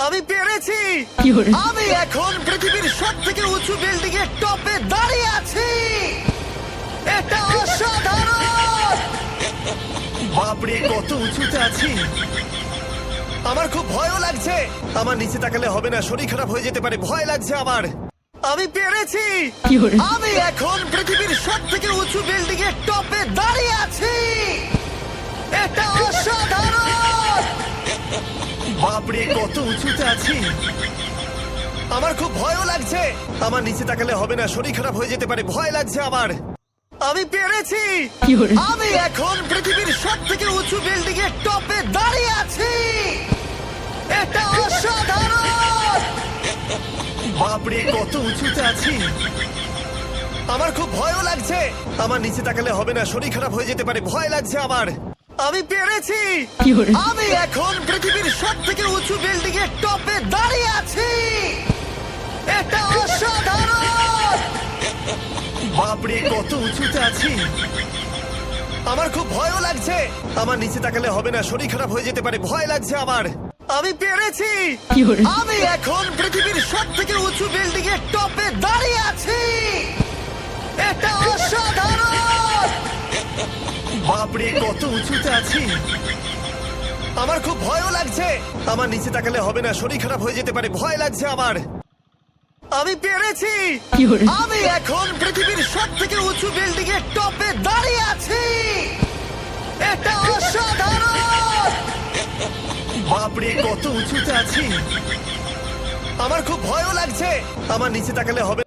আমি পেরেছি। আমি এখন পৃথিবীর সবথেকে উঁচু বিল্ডিং এর টপে দাঁড়িয়ে আছি। এটা অসাধারণ। বাপরে, কত উঁচুতে আছি। আমার খুব ভয়ও লাগছে। আমার নিচে তাকালে হবে না, শরীর খারাপ হয়ে যেতে পারে, ভয় লাগছে আমার। আমি পেরেছি। আমি এখন পৃথিবীর সবথেকে উঁচু বিল্ডিং এর টপে দাঁড়িয়ে আছি। এটা অসাধারণ। বাপরে, কত উঁচুতে আছি। আমার খুব ভয়ও লাগছে। আমার নিচে তাকালে হবে না, শরীর খারাপ হয়ে যেতে পারে, ভয় লাগছে আমার। আমি পেরেছি। আমি এখন পৃথিবীর সবথেকে উঁচু বিল্ডিং এর টপে দাঁড়িয়ে আছি। এটা অসাধারণ। বাপরে, কত উঁচুতে আছি। আমার খুব ভয়ও লাগছে। আমার নিচে তাকালে হবে না, শরীর খারাপ হয়ে যেতে পারে, ভয় লাগছে আমার। আমি পেরেছি। আমি এখন পৃথিবীর সবথেকে উঁচু বিল্ডিং এর টপে দাঁড়িয়ে আছি। এটা অসাধারণ। বাপরে, কত উঁচুতে আছি। আমার খুব ভয়ও লাগছে। আমার নিচে তাকালে হবে না, শরীর খারাপ হয়ে যেতে পারে, ভয় লাগছে আমার। আমি পেরেছি। আমি এখন পৃথিবীর সবথেকে উঁচু বিল্ডিং এর টপে দাঁড়িয়ে আছি। এটা অসাধারণ। বাপরে, কত উঁচুতে আছি। আমার খুব ভয়ও লাগছে। আমার নিচে তাকালে হবে না, শরীর খারাপ হয়ে যেতে পারে, ভয় লাগছে আমার। আমি পেরেছি। আমি এখন পৃথিবীর সবথেকে উঁচু বিল্ডিং এর টপে দাঁড়িয়ে আছি। এটা অসাধারণ। বাপরে, কত উঁচুতে আছি। আমার খুব ভয়ও লাগছে। আমার নিচে তাকালে হবে